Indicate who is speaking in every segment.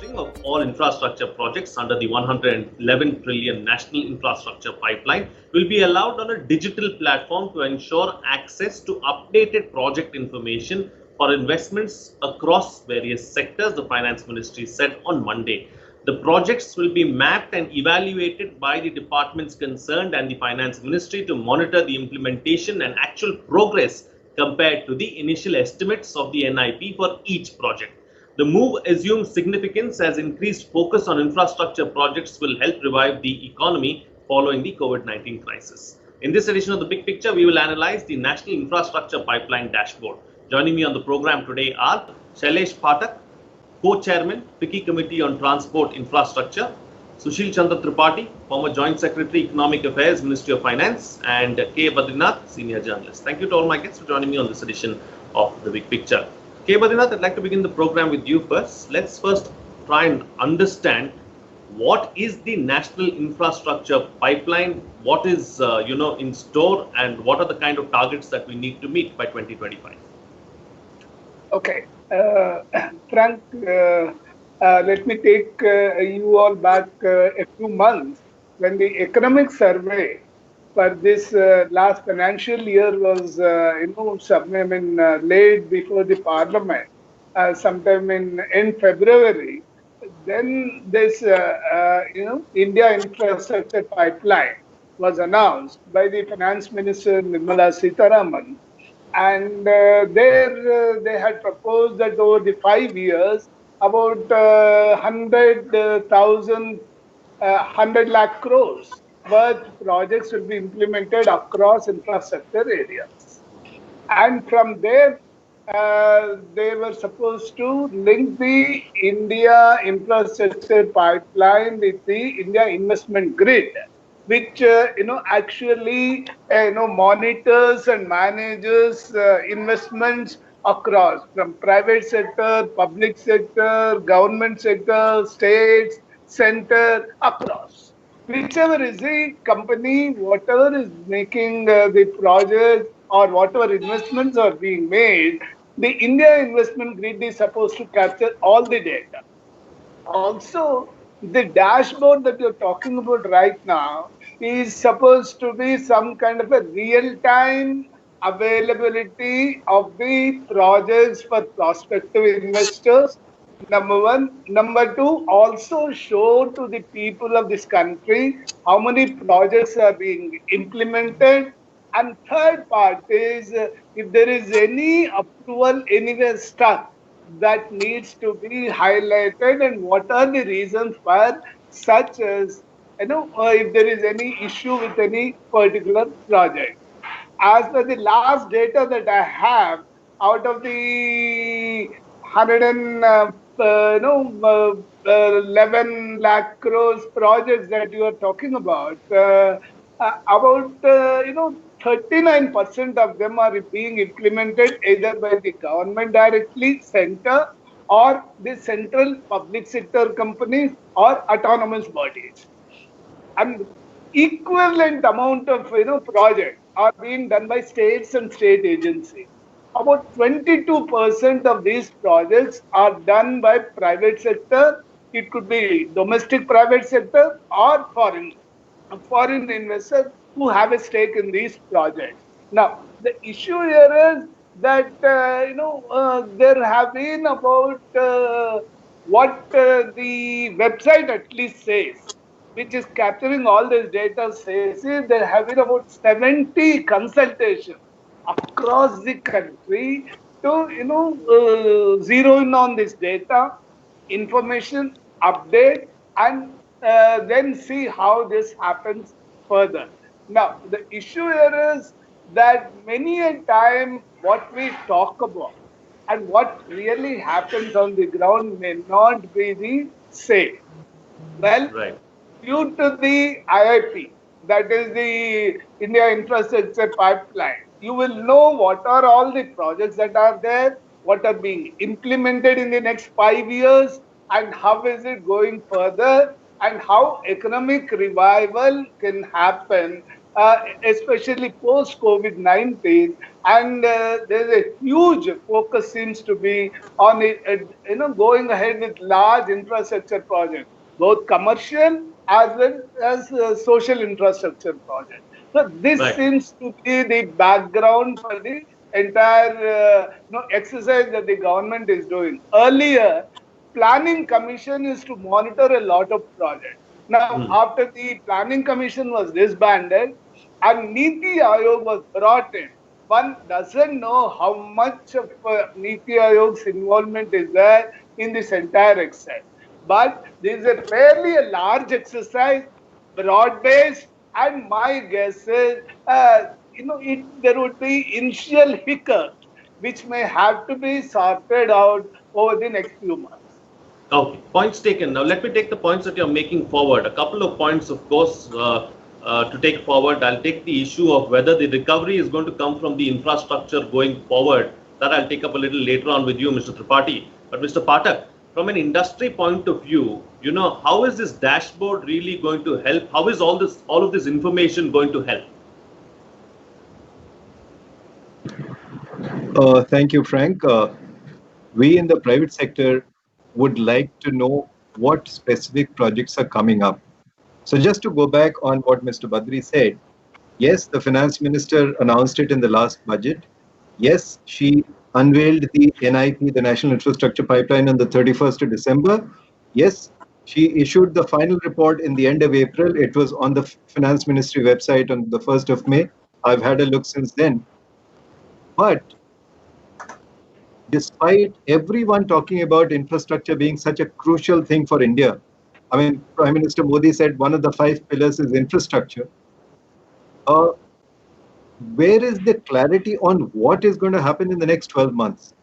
Speaker 1: monitoring of all infrastructure projects under the 111 trillion National Infrastructure Pipeline will be allowed on a digital platform to ensure access to updated project information for investments across various sectors, the Finance Ministry said on Monday. The projects will be mapped and evaluated by the departments concerned and the Finance Ministry to monitor the implementation and actual progress compared to the initial estimates of the NIP for each project. The move assumes significance as increased focus on infrastructure projects will help revive the economy following the COVID-19 crisis. In this edition of The Big Picture, we will analyze the National Infrastructure Pipeline Dashboard. Joining me on the program today are Shailesh Phatak, Co-Chairman, FICCI Committee on Transport Infrastructure, Sushil Chandra Tripathi, former Joint Secretary, Economic Affairs, Ministry of Finance, and K. Badrinath, Senior Journalist. Thank you to all my guests for joining me on this edition of The Big Picture. K. Badrinath, I'd like to begin the program with you first. Let's first try and understand what is the National Infrastructure Pipeline, what is in store, and what are the kind of targets that we need to meet by 2025.
Speaker 2: Okay, Frank, let me take you all back a few months when the economic survey for this last financial year was, laid before the Parliament sometime in end February. Then this, India Infrastructure Pipeline was announced by the Finance Minister Nirmala Sitharaman. And there they had proposed that over the 5 years, about 100 lakh crores worth projects will be implemented across infrastructure areas. And from there, they were supposed to link the India Infrastructure Pipeline with the India Investment Grid, which actually monitors and manages investments across from private sector, public sector, government sector, states, center, across. Whichever is the company, whatever is making the project or whatever investments are being made, the India Investment Grid is supposed to capture all the data. Also, the dashboard that you're talking about right now is supposed to be some kind of a real-time availability of the projects for prospective investors, number one. Number two, also show to the people of this country how many projects are being implemented. And third part is if there is any approval anywhere stuck, that needs to be highlighted and what are the reasons for such as, if there is any issue with any particular project. As per the last data that I have, out of the 11 lakh crores projects that you are talking about, about 39% of them are being implemented either by the government directly, center, or the central public sector companies or autonomous bodies. And equivalent amount of projects are being done by states and state agencies. About 22% of these projects are done by private sector. It could be domestic private sector or foreign investors who have a stake in these projects. Now, the issue here is that there have been about what the website at least says, which is capturing all this data, says is there have been about 70 consultations across the country to zero in on this data, information, update, and then see how this happens further. Now, the issue here is that many a time what we talk about and what really happens on the ground may not be the same. Well, right. Due to the IIP, that is the India Infrastructure Pipeline, you will know what are all the projects that are there, what are being implemented in the next 5 years, and how is it going further, and how economic revival can happen especially post COVID-19, and there's a huge focus seems to be on going ahead with large infrastructure projects, both commercial as well as social infrastructure projects. So this
Speaker 1: Right.
Speaker 2: seems to be the background for the entire exercise that the government is doing. Earlier, planning commission is to monitor a lot of projects. Now,
Speaker 1: Hmm.
Speaker 2: after the planning commission was disbanded and Niti Aayog was brought in, one doesn't know how much of Niti Aayog's involvement is there in this entire exercise. But this is a fairly a large exercise, broad-based, and my guess is, there would be initial hiccups which may have to be sorted out over the next few months.
Speaker 1: Okay, points taken. Now let me take the points that you're making forward. A couple of points, of course, to take forward. I'll take the issue of whether the recovery is going to come from the infrastructure going forward. That I'll take up a little later on with you, Mr. Tripathi. But Mr. Pathak, from an industry point of view, how is this dashboard really going to help? How is all of this information going to help?
Speaker 3: Thank you, Frank. We in the private sector would like to know what specific projects are coming up. So just to go back on what Mr. Badri said, yes, the finance minister announced it in the last budget. Yes, she unveiled the NIP, the National Infrastructure Pipeline, on the 31st of December. Yes, she issued the final report in the end of April. It was on the finance ministry website on the 1st of May. I've had a look since then. But despite everyone talking about infrastructure being such a crucial thing for India, I mean, Prime Minister Modi said one of the 5 pillars is infrastructure. Where is the clarity on what is going to happen in the next 12 months?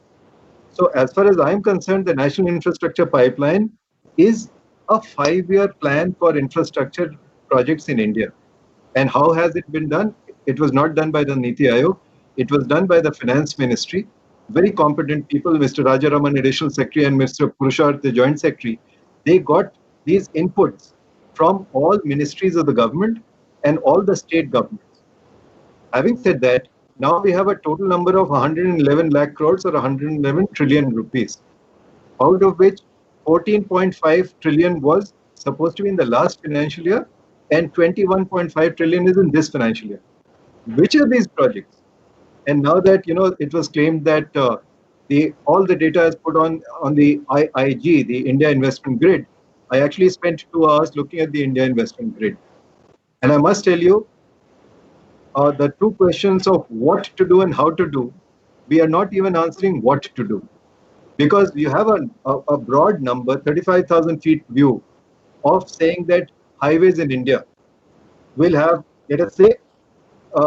Speaker 3: So as far as I'm concerned, the National Infrastructure Pipeline is a 5-year plan for infrastructure projects in India. And how has it been done? It was not done by the Niti Aayog. It was done by the Finance Ministry. Very competent people, Mr. Rajaraman, Additional Secretary, and Mr. Purusharth, the Joint Secretary. They got these inputs from all ministries of the government and all the state governments. Having said that, now we have a total number of 111 lakh crores or 111 trillion rupees, out of which 14.5 trillion was supposed to be in the last financial year and 21.5 trillion is in this financial year. Which are these projects? And now that, it was claimed that all the data is put on the IIG, the India Investment Grid, I actually spent 2 hours looking at the India Investment Grid. And I must tell you, the 2 questions of what to do and how to do, we are not even answering what to do. Because you have a broad number, 35,000 feet view of saying that highways in India will have, let us say,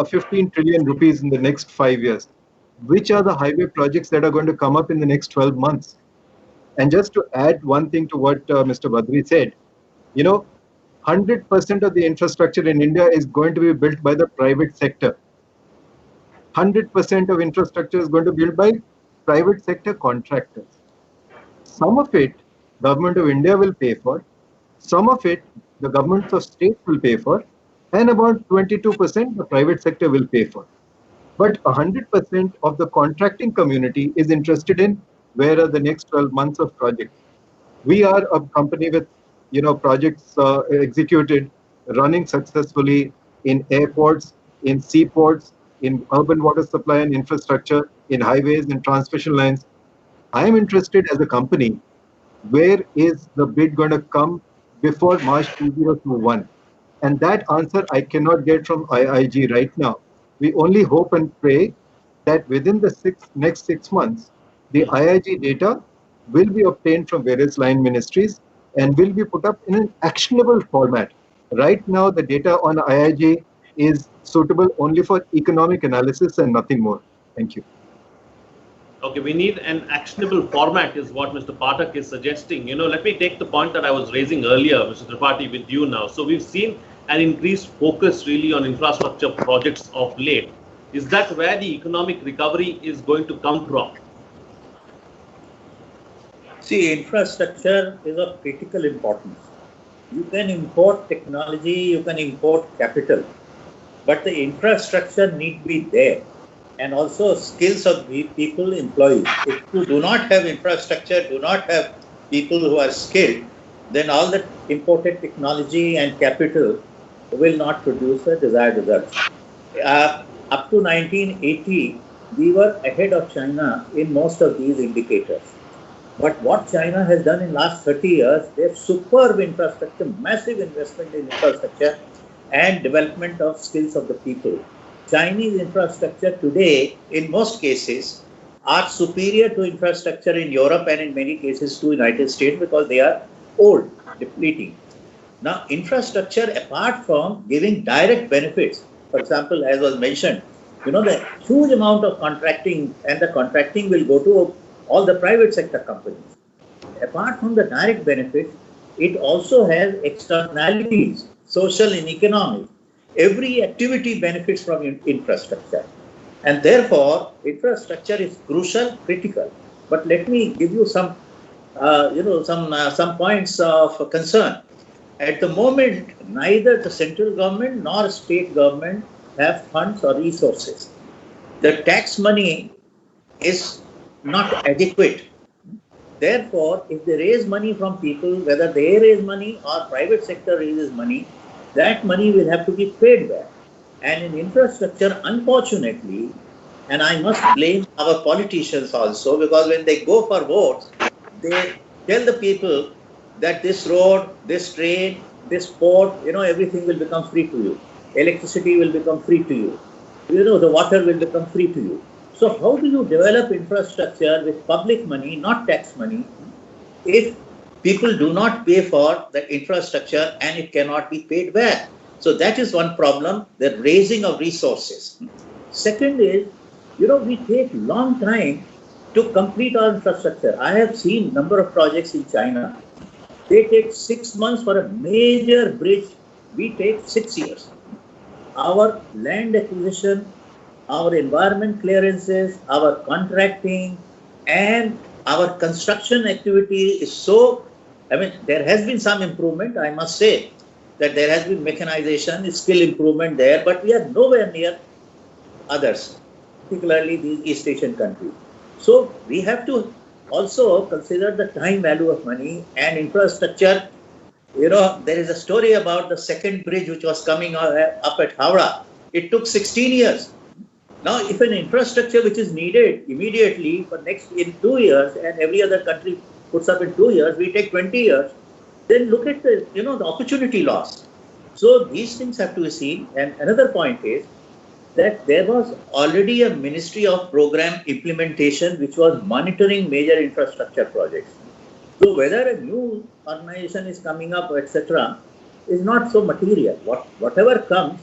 Speaker 3: 15 trillion rupees in the next 5 years. Which are the highway projects that are going to come up in the next 12 months? And just to add one thing to what Mr. Badri said, 100% of the infrastructure in India is going to be built by the private sector. 100% of infrastructure is going to be built by private sector contractors. Some of it, Government of India will pay for. Some of it, the governments of states will pay for. And about 22% the private sector will pay for. But 100% of the contracting community is interested in where are the next 12 months of projects. We are a company with projects executed, running successfully in airports, in seaports, in urban water supply and infrastructure, in highways and transmission lines. I am interested as a company, where is the bid going to come before March 2021? And that answer I cannot get from IIG right now. We only hope and pray that within the next 6 months, the IIG data will be obtained from various line ministries and will be put up in an actionable format. Right now, the data on IIG is suitable only for economic analysis and nothing more. Thank you.
Speaker 1: Okay, we need an actionable format is what Mr. Pathak is suggesting. Let me take the point that I was raising earlier, Mr. Tripathi, with you now. So we've seen an increased focus really on infrastructure projects of late. Is that where the economic recovery is going to come from?
Speaker 4: See, infrastructure is of critical importance. You can import technology, you can import capital, but the infrastructure need be there, and also skills of the people employees. If you do not have infrastructure, do not have people who are skilled, then all the imported technology and capital will not produce the desired results. Up to 1980, we were ahead of China in most of these indicators. But what China has done in last 30 years, they have superb infrastructure, massive investment in infrastructure and development of skills of the people. Chinese infrastructure today, in most cases, are superior to infrastructure in Europe and in many cases to United States because they are old, depleting. Now, infrastructure, apart from giving direct benefits, for example, as was mentioned, the huge amount of contracting, and the contracting will go to all the private sector companies. Apart from the direct benefits, it also has externalities, social and economic. Every activity benefits from infrastructure. And therefore, infrastructure is crucial, critical. But let me give you some points of concern. At the moment, neither the central government nor state government have funds or resources. The tax money is not adequate. Therefore, if they raise money from people, whether they raise money or private sector raises money, that money will have to be paid back. And in infrastructure, unfortunately, and I must blame our politicians also, because when they go for votes, they tell the people that this road, this train, this port, everything will become free to you. Electricity will become free to you. The water will become free to you. So how do you develop infrastructure with public money, not tax money, if people do not pay for the infrastructure and it cannot be paid back? So that is one problem, the raising of resources. Second is, we take long time to complete our infrastructure. I have seen number of projects in China. They take 6 months for a major bridge. We take 6 years. Our land acquisition, our environment clearances, our contracting, and our construction activity is so, there has been some improvement, I must say, that there has been mechanization, skill improvement there, but we are nowhere near others, particularly these East Asian countries. So we have to also consider the time value of money and infrastructure. There is a story about the second bridge which was coming up at Howrah. It took 16 years. Now, if an infrastructure which is needed immediately in 2 years, and every other country puts up in 2 years, we take 20 years, then look at the opportunity loss. So these things have to be seen. And another point is that there was already a Ministry of Program Implementation which was monitoring major infrastructure projects. So whether a new organization is coming up, etc., is not so material. Whatever comes,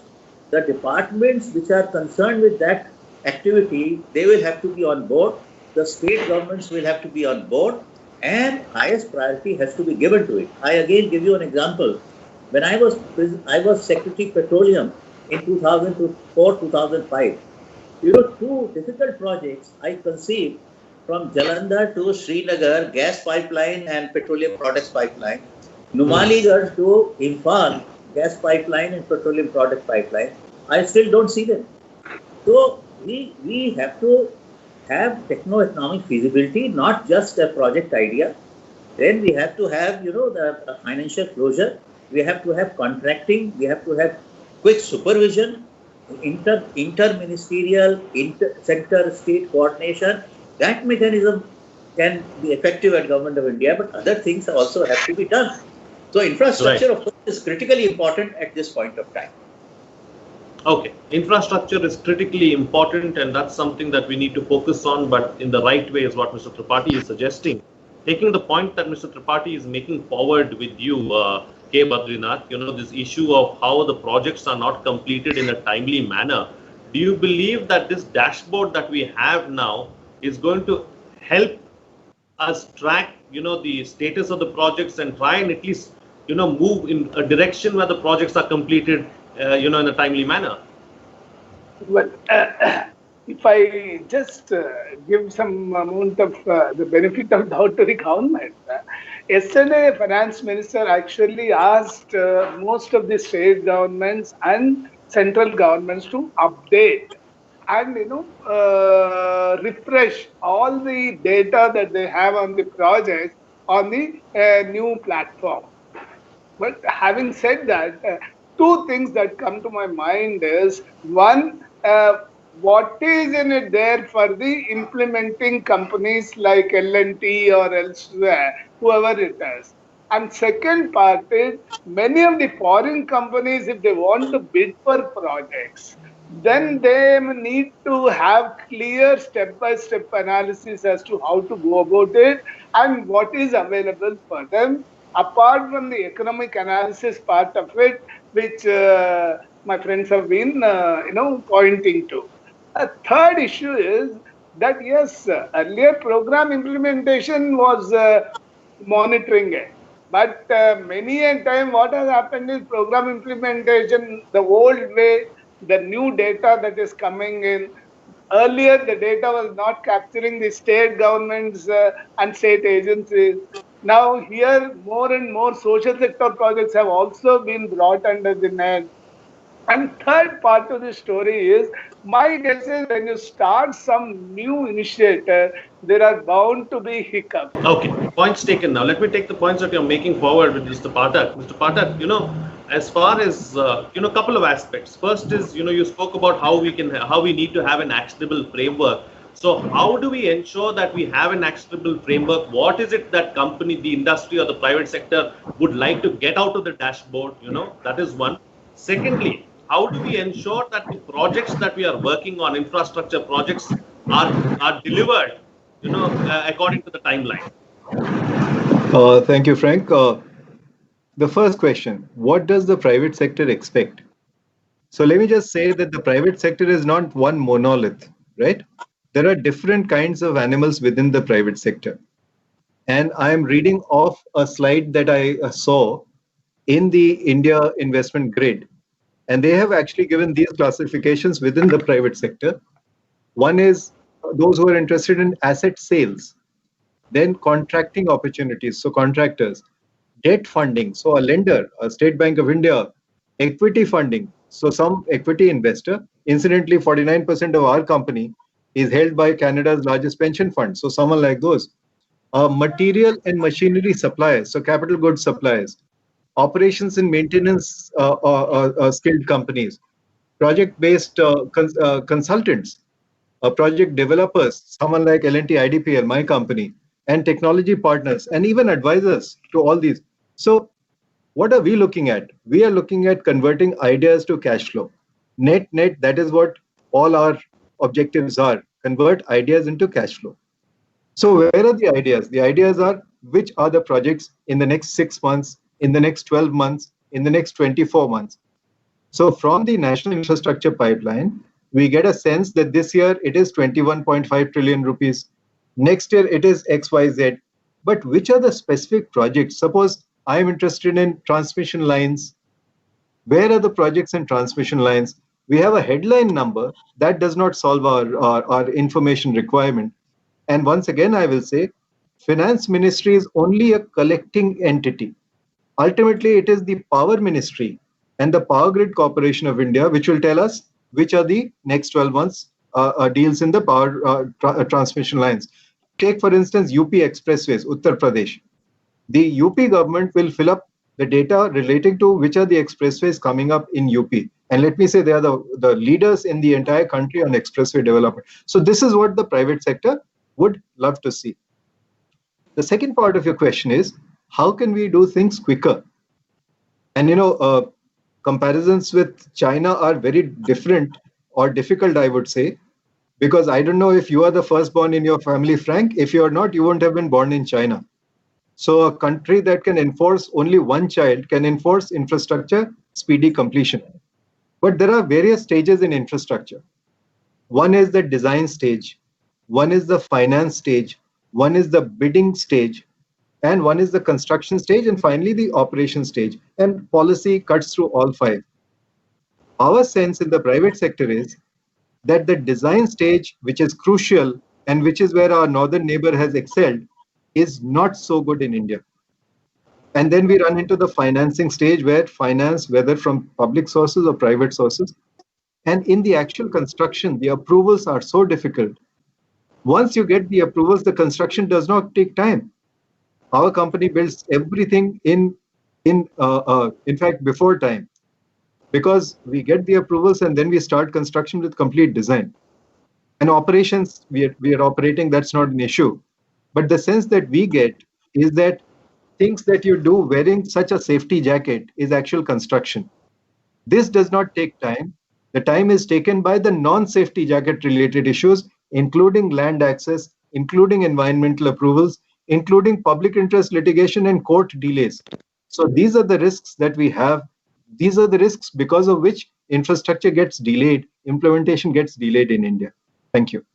Speaker 4: the departments which are concerned with that activity, they will have to be on board. The state governments will have to be on board, and highest priority has to be given to it. I again give you an example. When I was Secretary Petroleum in 2004-2005, 2 difficult projects I conceived from Jalandhar to Srinagar, gas pipeline and petroleum products pipeline, Numaligarh to Imphal, gas pipeline and petroleum product pipeline. I still don't see them. So we have to have techno-economic feasibility, not just a project idea. Then we have to have, the financial closure. We have to have contracting. We have to have quick supervision, inter-ministerial, center-state coordination. That mechanism can be effective at Government of India, but other things also have to be done. So infrastructure, of course, is critically important at this point of time.
Speaker 1: Okay, infrastructure is critically important, and that's something that we need to focus on, but in the right way is what Mr. Tripathi is suggesting. Taking the point that Mr. Tripathi is making forward with you, K. Badrinath, this issue of how the projects are not completed in a timely manner. Do you believe that this dashboard that we have now is going to help us track, the status of the projects and try and at least, move in a direction where the projects are completed, in a timely manner?
Speaker 2: Well, if I just give some amount of the benefit of doubt to the government, yesterday Finance Minister actually asked most of the state governments and central governments to update and refresh all the data that they have on the project on the new platform. But having said that, two things that come to my mind is one, what is in it there for the implementing companies like L&T or elsewhere, whoever it is. And second part is many of the foreign companies, if they want to bid for projects, then they need to have clear step-by-step analysis as to how to go about it and what is available for them apart from the economic analysis part of it, which my friends have been, pointing to. A third issue is that yes, earlier program implementation was monitoring it, but many a time what has happened is program implementation the old way, the new data that is coming in. Earlier, the data was not capturing the state governments and state agencies. Now, here, more and more social sector projects have also been brought under the net. And third part of the story is, my guess is when you start some new initiative, there are bound to be hiccups.
Speaker 1: Okay, points taken. Now, let me take the points that you're making forward with Mr. Pathak. Mr. Pathak, as far as a couple of aspects. First is you spoke about how we need to have an actionable framework. So how do we ensure that we have an actionable framework? What is it that company, the industry or the private sector would like to get out of the dashboard? That is one. Secondly, how do we ensure that the projects that we are working on, infrastructure projects, are delivered according to the timeline?
Speaker 3: Thank you, Frank. The first question, what does the private sector expect? So let me just say that the private sector is not one monolith, right? There are different kinds of animals within the private sector. And I'm reading off a slide that I saw in the India Investment Grid. And they have actually given these classifications within the private sector. One is those who are interested in asset sales, then contracting opportunities, so contractors, debt funding, so a lender, a State Bank of India, equity funding, so some equity investor. Incidentally, 49% of our company is held by Canada's largest pension fund, so someone like those. Material and machinery suppliers, so capital goods suppliers, operations and maintenance skilled companies, project-based consultants, project developers, someone like L&T IDPL, my company, and technology partners, and even advisors to all these. So what are we looking at? We are looking at converting ideas to cash flow. Net, that is what all our objectives are, convert ideas into cash flow. So where are the ideas? The ideas are, which are the projects in the next 6 months, in the next 12 months, in the next 24 months. So from the National Infrastructure Pipeline, we get a sense that this year it is 21.5 trillion rupees. Next year it is XYZ. But which are the specific projects? Suppose I am interested in transmission lines. Where are the projects in transmission lines? We have a headline number that does not solve our information requirement. And once again, I will say, Finance Ministry is only a collecting entity. Ultimately, it is the Power Ministry and the Power Grid Corporation of India which will tell us which are the next 12 months deals in the power transmission lines. Take, for instance, UP Expressways, Uttar Pradesh. The UP government will fill up the data relating to which are the expressways coming up in UP. And let me say they are the leaders in the entire country on expressway development. So this is what the private sector would love to see. The second part of your question is, how can we do things quicker? And comparisons with China are very different or difficult, I would say, because I don't know if you are the firstborn in your family, Frank. If you are not, you won't have been born in China. So a country that can enforce only one child can enforce infrastructure speedy completion. But there are various stages in infrastructure. One is the design stage, one is the finance stage, one is the bidding stage, and one is the construction stage, and finally the operation stage. And policy cuts through all five. Our sense in the private sector is that the design stage, which is crucial and which is where our northern neighbor has excelled, is not so good in India. And then we run into the financing stage where finance, whether from public sources or private sources, And in the actual construction, the approvals are so difficult. Once you get the approvals, the construction does not take time. Our company builds everything in fact, before time, because we get the approvals and then we start construction with complete design. And operations, we are operating, that's not an issue. But the sense that we get is that things that you do wearing such a safety jacket is actual construction. This does not take time. The time is taken by the non-safety jacket related issues, including land access, including environmental approvals, including public interest litigation and court delays. So these are the risks that we have. These are the risks because of which infrastructure gets delayed, implementation gets delayed in India. Thank you.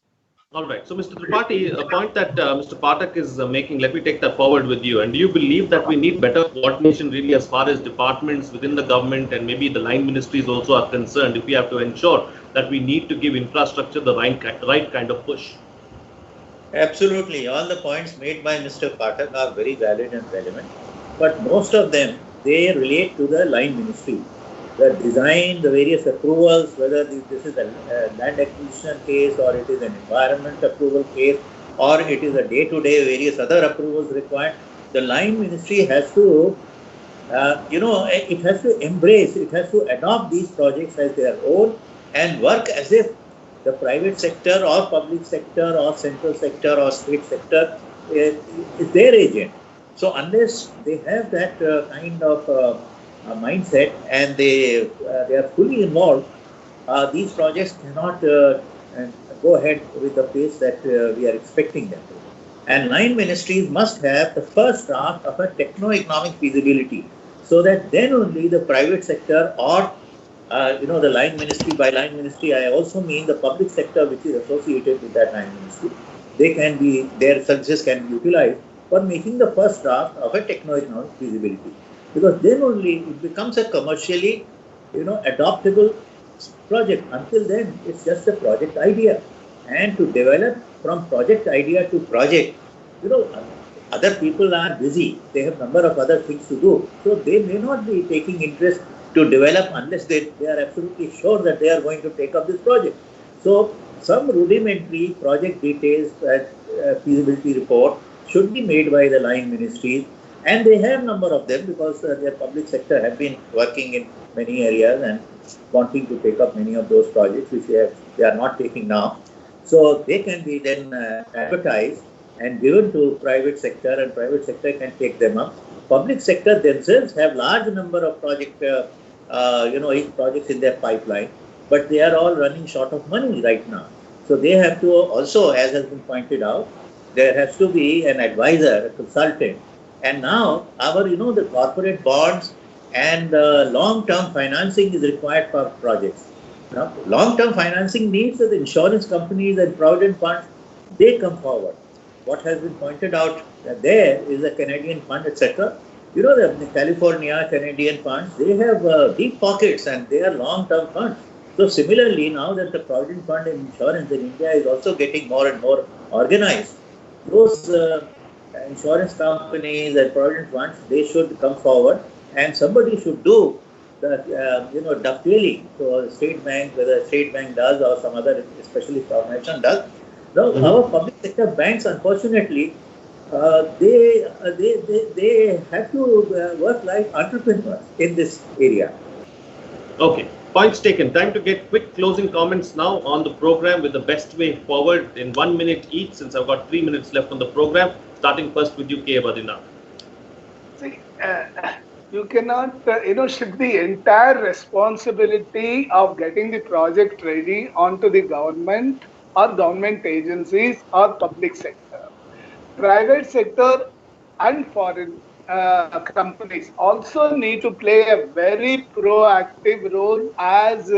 Speaker 1: All right. So, Mr. Tripathi, a point that Mr. Pathak is making, let me take that forward with you. And do you believe that we need better coordination really as far as departments within the government and maybe the line ministries also are concerned, if we have to ensure that we need to give infrastructure the right kind of push?
Speaker 4: Absolutely. All the points made by Mr. Pathak are very valid and relevant. But most of them, they relate to the line ministry. The design, the various approvals, whether this is a land acquisition case or it is an environment approval case or it is a day-to-day various other approvals required, the line ministry has to, it has to embrace, it has to adopt these projects as their own and work as if the private sector or public sector or central sector or state sector is their agent. So unless they have that kind of mindset and they are fully involved, these projects cannot go ahead with the pace that we are expecting them to. And line ministries must have the first draft of a techno-economic feasibility, so that then only the private sector or the line ministry, by line ministry I also mean the public sector which is associated with that line ministry, their services can be utilized for making the first draft of a techno-economic feasibility. Because then only it becomes a commercially, adoptable project. Until then, it's just a project idea. And to develop from project idea to project, other people are busy. They have a number of other things to do. So they may not be taking interest to develop unless they are absolutely sure that they are going to take up this project. So some rudimentary project details, feasibility report should be made by the line ministries. And they have a number of them because their public sector have been working in many areas and wanting to take up many of those projects which they are not taking now. So they can be then advertised and given to private sector, and private sector can take them up. Public sector themselves have large number of projects in their pipeline, but they are all running short of money right now. So they have to also, as has been pointed out, there has to be an advisor, a consultant. And now the corporate bonds and long-term financing is required for projects. Now, long-term financing needs that the insurance companies and provident funds, they come forward. What has been pointed out there is a Canadian fund, etc. The California Canadian funds, they have deep pockets and they are long-term funds. So similarly, now that the provident fund and insurance in India is also getting more and more organized, those insurance companies and provident funds, they should come forward and somebody should do the dovetailing. So State Bank, whether State Bank does or some other specialist organization does. Now, our public sector banks, unfortunately, they have to work like entrepreneurs in this area.
Speaker 1: Okay. Points taken. Time to get quick closing comments now on the program with the best way forward in 1 minute each, since I've got 3 minutes left on the program. Starting first with you, K. Badrinath.
Speaker 2: See, you cannot, shift the entire responsibility of getting the project ready onto the government or government agencies or public sector. Private sector and foreign companies also need to play a very proactive role as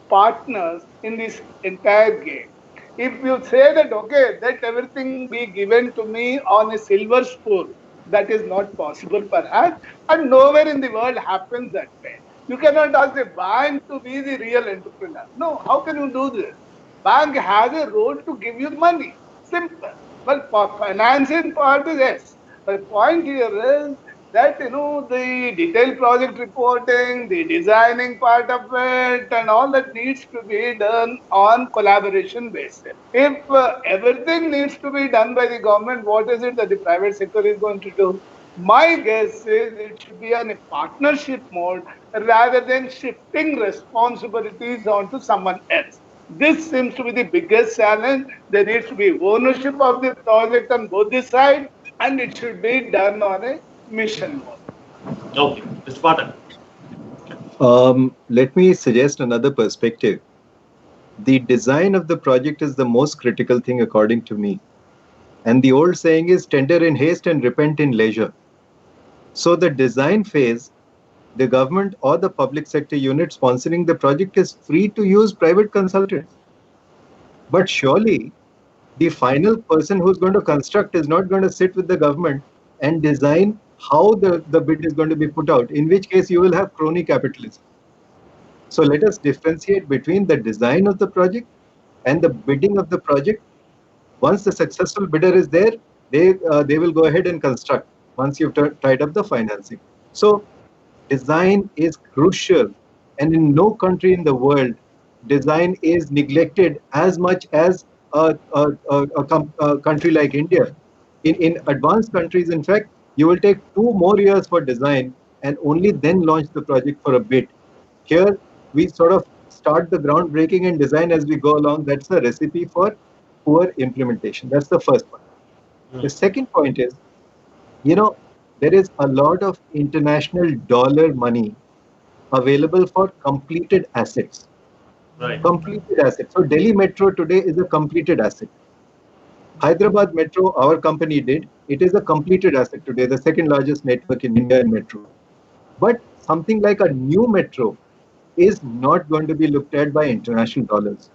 Speaker 2: partners in this entire game. If you say that, okay, let everything be given to me on a silver spoon, that is not possible perhaps, and nowhere in the world happens that way. You cannot ask a bank to be the real entrepreneur. No, how can you do this? Bank has a role to give you money. Simple. Well, for financing part is yes. The point here is that the detailed project reporting, the designing part of it, and all that needs to be done on collaboration basis. If everything needs to be done by the government, what is it that the private sector is going to do? My guess is it should be on a partnership mode rather than shifting responsibilities onto someone else. This seems to be the biggest challenge. There needs to be ownership of the project on both the sides, and it should be done on a mission mode.
Speaker 1: Okay, Mr. Pathak.
Speaker 3: Let me suggest another perspective. The design of the project is the most critical thing according to me. And the old saying is tender in haste and repent in leisure. So the design phase, the government or the public sector unit sponsoring the project is free to use private consultants. But surely the final person who's going to construct is not going to sit with the government and design how the bid is going to be put out, in which case you will have crony capitalism. So let us differentiate between the design of the project and the bidding of the project. Once the successful bidder is there, they will go ahead and construct once you've tied up the financing. So design is crucial, and in no country in the world design is neglected as much as a country like India. In advanced countries, in fact, you will take 2 more years for design and only then launch the project for a bid. Here, we sort of start the groundbreaking and design as we go along. That's a recipe for poor implementation. That's the first one. The second point is, there is a lot of international dollar money available for completed assets.
Speaker 1: Right.
Speaker 3: Completed assets. So Delhi Metro today is a completed asset. Hyderabad Metro, our company did. It is a completed asset today, the second largest network in India in metro. But something like a new metro is not going to be looked at by international dollars.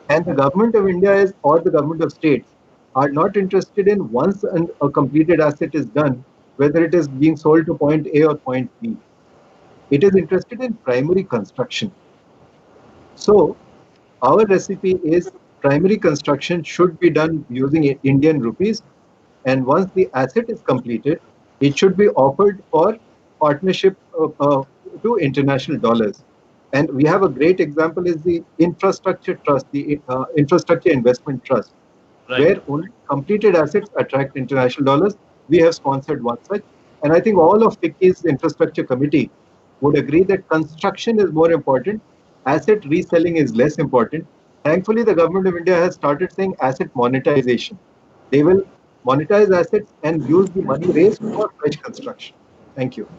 Speaker 3: And the government of India or the government of states are not interested in once a completed asset is done, whether it is being sold to point A or point B. It is interested in primary construction. So our recipe is primary construction should be done using Indian rupees, and once the asset is completed, it should be offered for partnership to international dollars. And we have a great example is the infrastructure trust, the infrastructure investment trust, where only completed assets attract international dollars. We have sponsored one such, and I think all of FICCI's infrastructure committee would agree that construction is more important, asset reselling is less important. Thankfully, the government of India has started saying asset monetization. They will monetize assets and use the money raised for fresh construction. Thank you.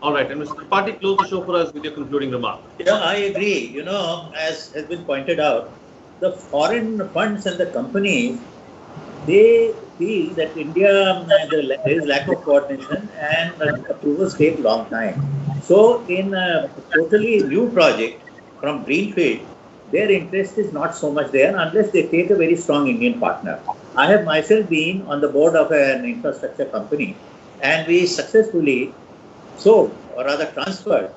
Speaker 1: All right, and Mr. Tripathi, close the show for us with your concluding remark.
Speaker 4: Yeah, I agree. As has been pointed out, the foreign funds and the companies, they feel that India, there is lack of coordination and approvals take a long time. So in a totally new project from Greenfield, their interest is not so much there unless they take a very strong Indian partner. I have myself been on the board of an infrastructure company, and we successfully sold, or rather transferred,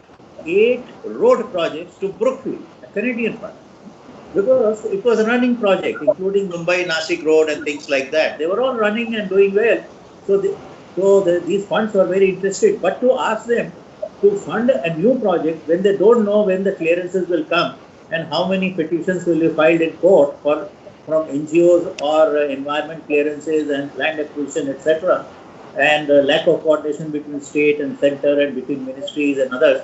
Speaker 4: 8 road projects to Brookfield, a Canadian fund, because it was a running project, including Mumbai-Nasik Road and things like that. They were all running and doing well. So these funds were very interested. But to ask them to fund a new project when they don't know when the clearances will come and how many petitions will be filed in court from NGOs or environment clearances and land acquisition, etc., and lack of coordination between state and center and between ministries and others.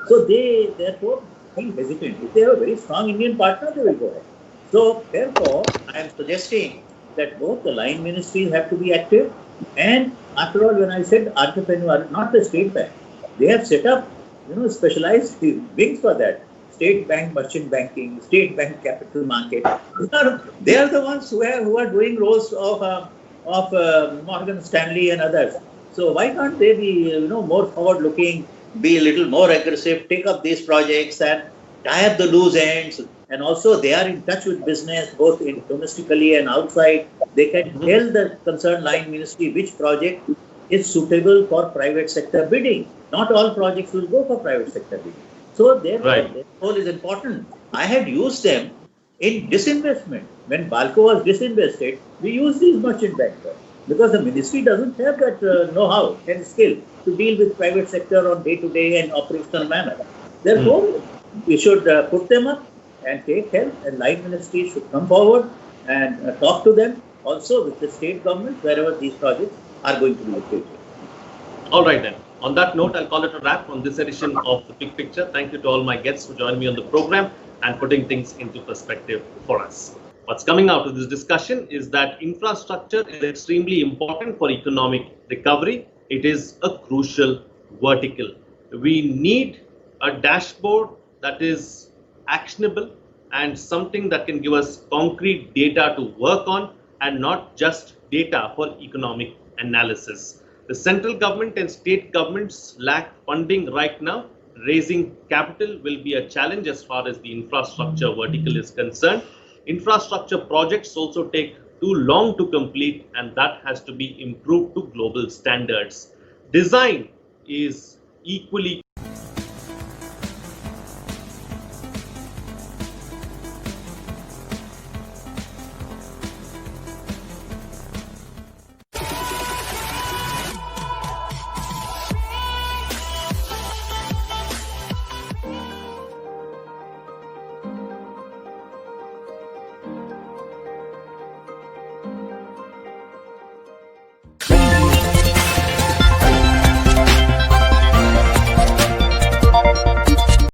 Speaker 4: So they therefore feel hesitant. If they have a very strong Indian partner, they will go ahead. So therefore, I am suggesting that both the line ministries have to be active, and after all, when I said entrepreneur, not the state bank, they have set up specialized wings for that. State bank merchant banking, state bank capital market. They are the ones who are doing roles of Morgan Stanley and others. So why can't they be more forward-looking, be a little more aggressive, take up these projects and tie up the loose ends? And also they are in touch with business both domestically and outside. They can tell the concerned line ministry which project is suitable for private sector bidding. Not all projects will go for private sector bidding. So their role is important. I had used them in disinvestment. When Balco was disinvested, we used these merchant bankers. because the ministry doesn't have that know-how and skill to deal with private sector on day-to-day and operational manner. Therefore, we should put them up and take help, and line ministries should come forward and talk to them also with the state government wherever these projects are going to be located.
Speaker 1: All right then. On that note, I'll call it a wrap on this edition of The Big Picture. Thank you to all my guests for joining me on the program and putting things into perspective for us. What's coming out of this discussion is that infrastructure is extremely important for economic recovery. It is a crucial vertical. We need a dashboard that is actionable and something that can give us concrete data to work on and not just data for economic analysis. The central government and state governments lack funding right now. Raising capital will be a challenge as far as the infrastructure vertical is concerned. Infrastructure projects also take too long to complete, and that has to be improved to global standards. Design is equally